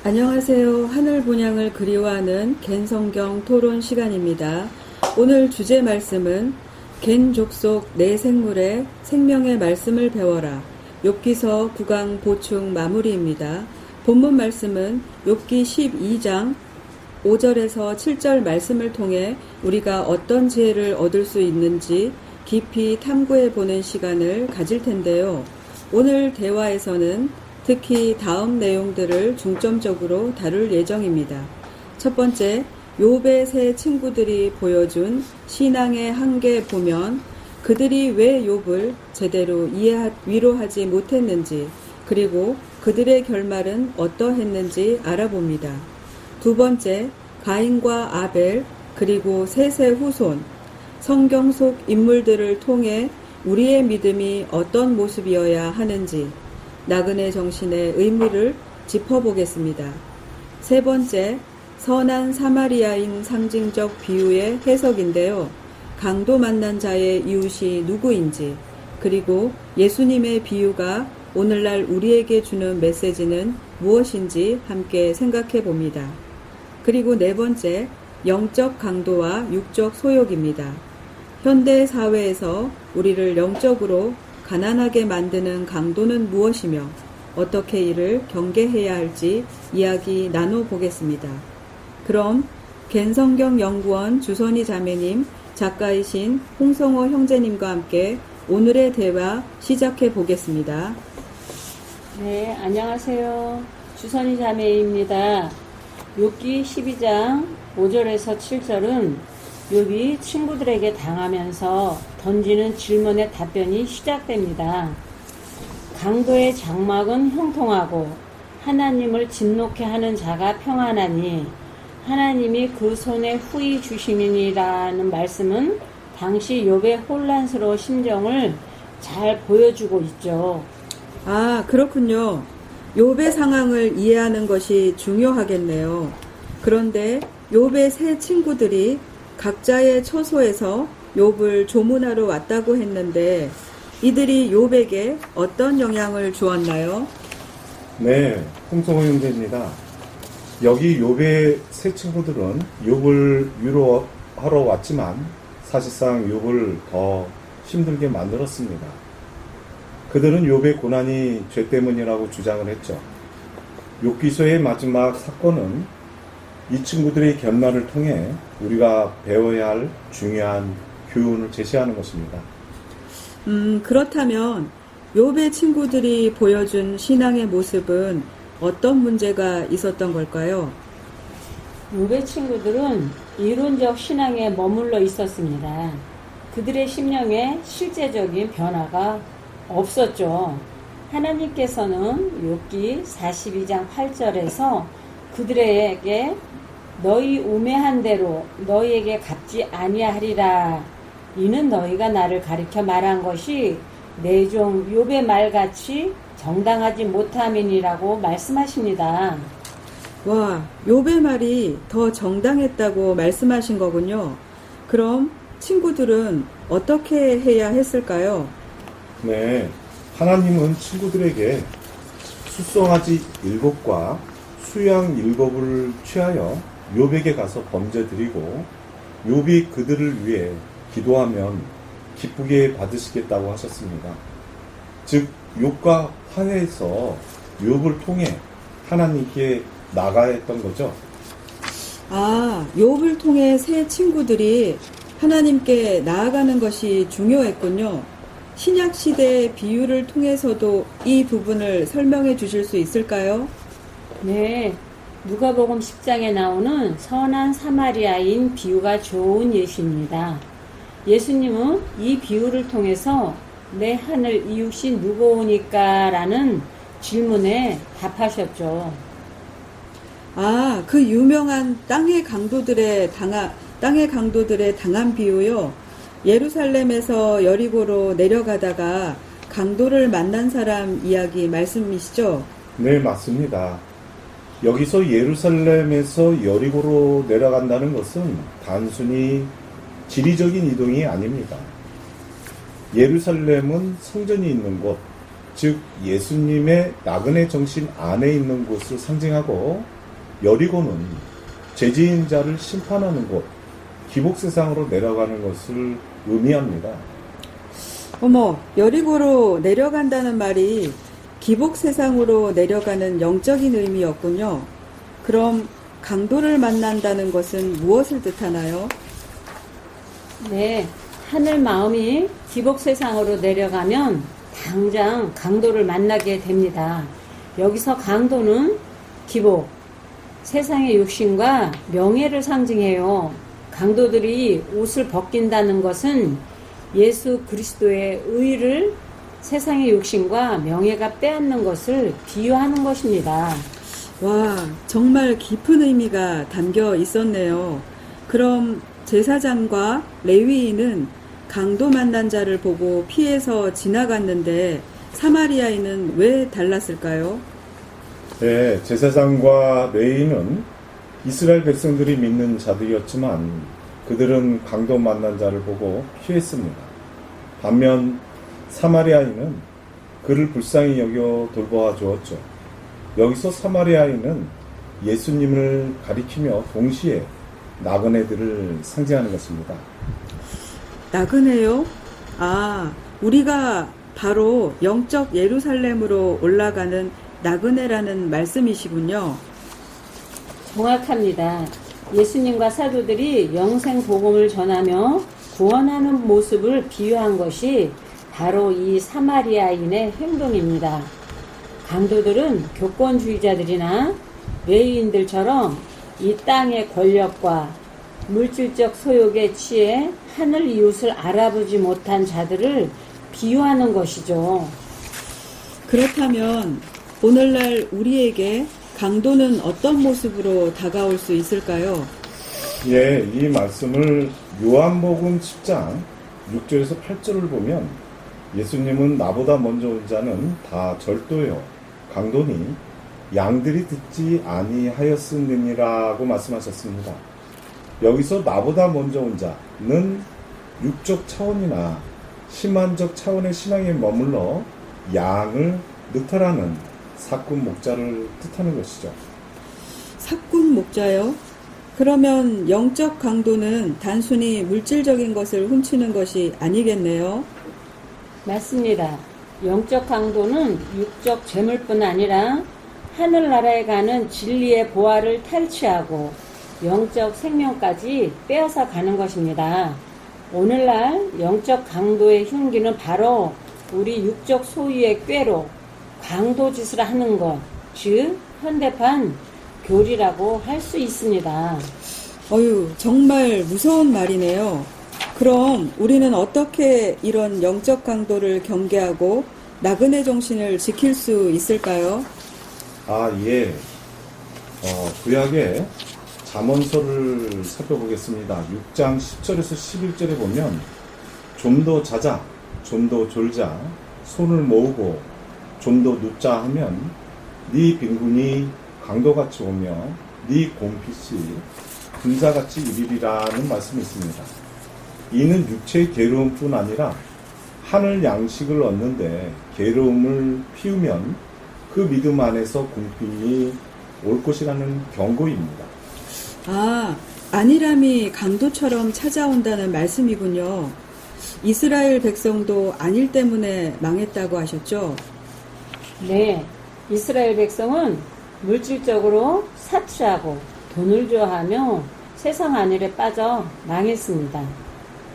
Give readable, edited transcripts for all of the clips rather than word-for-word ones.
안녕하세요. 하늘 본향을 그리워하는 갠성경 토론 시간입니다. 오늘 주제 말씀은 갠 족속 내 생물의 생명의 말씀을 배워라. 욥기서 9강 보충 마무리입니다. 본문 말씀은 욥기 12장 5절에서 7절 말씀을 통해 우리가 어떤 지혜를 얻을 수 있는지 깊이 탐구해 보는 시간을 가질 텐데요. 오늘 대화에서는 특히 다음 내용들을 중점적으로 다룰 예정입니다. 첫 번째, 욥의 세 친구들이 보여준 신앙의 한계 보면 그들이 왜 욥을 제대로 위로하지 못했는지, 그리고 그들의 결말은 어떠했는지 알아봅니다. 두 번째, 가인과 아벨, 그리고 셋의 후손, 성경 속 인물들을 통해 우리의 믿음이 어떤 모습이어야 하는지, 나그네 정신의 의미를 짚어보겠습니다. 세 번째, 선한 사마리아인 상징적 비유의 해석인데요. 강도 만난 자의 이웃이 누구인지, 그리고 예수님의 비유가 오늘날 우리에게 주는 메시지는 무엇인지 함께 생각해 봅니다. 그리고 네 번째, 영적 강도와 육적 소욕입니다. 현대 사회에서 우리를 영적으로 가난하게 만드는 강도는 무엇이며 어떻게 이를 경계해야 할지 이야기 나눠보겠습니다. 그럼 갠성경 연구원 주선희 자매님, 작가이신 홍성호 형제님과 함께 오늘의 대화 시작해 보겠습니다. 네, 안녕하세요. 주선희 자매입니다. 욥기 12장 5절에서 7절은 욥이 친구들에게 당하면서 던지는 질문의 답변이 시작됩니다. 강도의 장막은 형통하고 하나님을 진노케 하는 자가 평안하니 하나님이 그 손에 후히 주시니라는 말씀은 당시 욥의 혼란스러운 심정을 잘 보여주고 있죠. 아, 그렇군요. 욥의 상황을 이해하는 것이 중요하겠네요. 그런데 욥의 세 친구들이 각자의 처소에서 욥을 조문하러 왔다고 했는데 이들이 욥에게 어떤 영향을 주었나요? 네, 홍성호 형제입니다. 여기 욥의 세 친구들은 욥을 위로하러 왔지만 사실상 욥을 더 힘들게 만들었습니다. 그들은 욥의 고난이 죄 때문이라고 주장을 했죠. 욥기서의 마지막 사건은 이 친구들의 결말을 통해 우리가 배워야 할 중요한 교훈을 제시하는 것입니다. 그렇다면 욥의 친구들이 보여준 신앙의 모습은 어떤 문제가 있었던 걸까요? 욥의 친구들은 이론적 신앙에 머물러 있었습니다. 그들의 심령에 실제적인 변화가 없었죠. 하나님께서는 욥기 42장 8절에서 그들에게 너희 우매한 대로 너희에게 갚지 아니하리라. 이는 너희가 나를 가리켜 말한 것이 내 종 욥의 말같이 정당하지 못함이니라고 말씀하십니다. 와, 욥의 말이 더 정당했다고 말씀하신 거군요. 그럼 친구들은 어떻게 해야 했을까요? 네, 하나님은 친구들에게 수송아지 7과 수양 7을 취하여 욥에게 가서 범죄드리고 욥이 그들을 위해 기도하면 기쁘게 받으시겠다고 하셨습니다. 즉 욥과 화해해서 욥을 통해 하나님께 나가야 했던 거죠. 아, 욥을 통해 새 친구들이 하나님께 나아가는 것이 중요했군요. 신약시대의 비유를 통해서도 이 부분을 설명해 주실 수 있을까요? 네, 누가복음 10장에 나오는 선한 사마리아인 비유가 좋은 예시입니다. 예수님은 이 비유를 통해서 내 하늘 이웃이 누구오니까? 라는 질문에 답하셨죠. 아, 그 유명한 땅의 강도들의 당한 비유요. 예루살렘에서 여리고로 내려가다가 강도를 만난 사람 이야기 말씀이시죠? 네, 맞습니다. 여기서 예루살렘에서 여리고로 내려간다는 것은 단순히 지리적인 이동이 아닙니다. 예루살렘은 성전이 있는 곳, 즉 예수님의 나그네 정신 안에 있는 곳을 상징하고, 여리고는 죄지은 자를 심판하는 곳, 기복세상으로 내려가는 것을 의미합니다. 어머, 여리고로 내려간다는 말이 기복 세상으로 내려가는 영적인 의미였군요. 그럼 강도를 만난다는 것은 무엇을 뜻하나요? 네, 하늘 마음이 기복 세상으로 내려가면 당장 강도를 만나게 됩니다. 여기서 강도는 기복, 세상의 욕심과 명예를 상징해요. 강도들이 옷을 벗긴다는 것은 예수 그리스도의 의를 세상의 욕심과 명예가 빼앗는 것을 비유하는 것입니다. 와, 정말 깊은 의미가 담겨 있었네요. 그럼 제사장과 레위인은 강도 만난 자를 보고 피해서 지나갔는데 사마리아인은 왜 달랐을까요? 네, 제사장과 레위인은 이스라엘 백성들이 믿는 자들이었지만 그들은 강도 만난 자를 보고 피했습니다. 반면 사마리아인은 그를 불쌍히 여겨 돌보아 주었죠. 여기서 사마리아인은 예수님을 가리키며 동시에 나그네들을 상징하는 것입니다. 나그네요? 아, 우리가 바로 영적 예루살렘으로 올라가는 나그네라는 말씀이시군요. 정확합니다. 예수님과 사도들이 영생 복음을 전하며 구원하는 모습을 비유한 것이 바로 이 사마리아인의 행동입니다. 강도들은 교권주의자들이나 레위인들처럼 이 땅의 권력과 물질적 소욕에 취해 하늘 이웃을 알아보지 못한 자들을 비유하는 것이죠. 그렇다면 오늘날 우리에게 강도는 어떤 모습으로 다가올 수 있을까요? 예, 이 말씀을 요한복음 10장 6절에서 8절을 보면 예수님은 나보다 먼저 온 자는 다 절도요 강도니 양들이 듣지 아니하였으니라고 말씀하셨습니다. 여기서 나보다 먼저 온 자는 육적 차원이나 심한적 차원의 신앙에 머물러 양을 느탈하는 사꾼 목자를 뜻하는 것이죠. 사꾼 목자요? 그러면 영적 강도는 단순히 물질적인 것을 훔치는 것이 아니겠네요. 맞습니다. 영적 강도는 육적 재물뿐 아니라 하늘나라에 가는 진리의 보화를 탈취하고 영적 생명까지 빼앗아 가는 것입니다. 오늘날 영적 강도의 흉기는 바로 우리 육적 소유의 꾀로 강도짓을 하는 것, 즉 현대판 교리라고 할 수 있습니다. 어휴, 정말 무서운 말이네요. 그럼 우리는 어떻게 이런 영적 강도를 경계하고 나그네 정신을 지킬 수 있을까요? 아, 예. 구약의 잠언서를 살펴보겠습니다. 6장 10절에서 11절에 보면 좀 더 자자, 좀 더 졸자, 손을 모으고 좀 더 눕자 하면 네 빈군이 강도같이 오며 네 곰핏이 군사같이 이르리라는 말씀이 있습니다. 이는 육체의 괴로움뿐 아니라 하늘 양식을 얻는데 괴로움을 피우면 그 믿음 안에서 공평이 올 것이라는 경고입니다. 아, 안일함이 강도처럼 찾아온다는 말씀이군요. 이스라엘 백성도 안일 때문에 망했다고 하셨죠? 네, 이스라엘 백성은 물질적으로 사치하고 돈을 좋아하며 세상 안일에 빠져 망했습니다.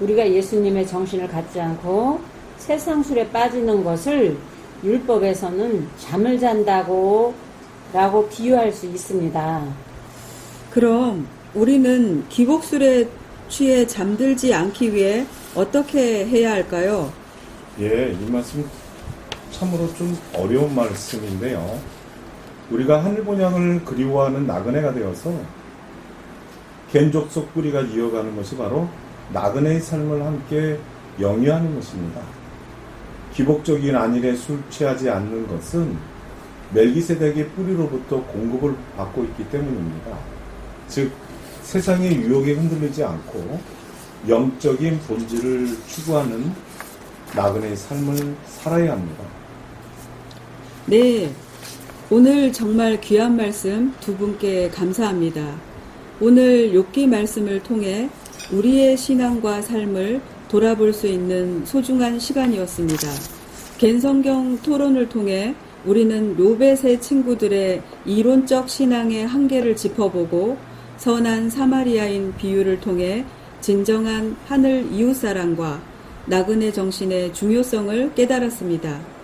우리가 예수님의 정신을 갖지 않고 세상 술에 빠지는 것을 율법에서는 잠을 잔다고 라고 비유할 수 있습니다. 그럼 우리는 기복술에 취해 잠들지 않기 위해 어떻게 해야 할까요? 예, 이 말씀 참으로 좀 어려운 말씀인데요. 우리가 하늘 본향을 그리워하는 나그네가 되어서 겐족속 뿌리가 이어가는 것이 바로 나그네의 삶을 함께 영위하는 것입니다. 기복적인 안일에 술 취하지 않는 것은 멜기세덱의 뿌리로부터 공급을 받고 있기 때문입니다. 즉 세상의 유혹에 흔들리지 않고 영적인 본질을 추구하는 나그네의 삶을 살아야 합니다. 네, 오늘 정말 귀한 말씀 두 분께 감사합니다. 오늘 욥기 말씀을 통해 우리의 신앙과 삶을 돌아볼 수 있는 소중한 시간이었습니다. 갠성경 토론을 통해 우리는 욥의 세 친구들의 이론적 신앙의 한계를 짚어보고 선한 사마리아인 비유를 통해 진정한 하늘 이웃사랑과 나그네 정신의 중요성을 깨달았습니다.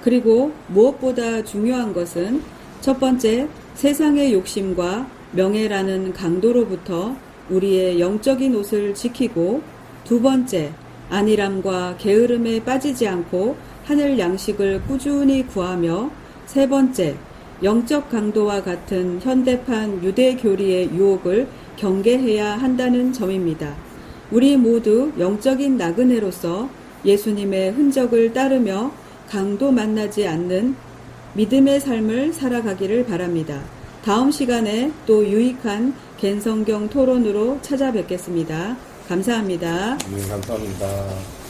그리고 무엇보다 중요한 것은 첫 번째, 세상의 욕심과 명예라는 강도로부터 우리의 영적인 옷을 지키고, 두 번째, 안일함과 게으름에 빠지지 않고 하늘 양식을 꾸준히 구하며, 세 번째, 영적 강도와 같은 현대판 유대 교리의 유혹을 경계해야 한다는 점입니다. 우리 모두 영적인 나그네로서 예수님의 흔적을 따르며 강도 만나지 않는 믿음의 삶을 살아가기를 바랍니다. 다음 시간에 또 유익한 갠성경 토론으로 찾아뵙겠습니다. 감사합니다. 감사합니다.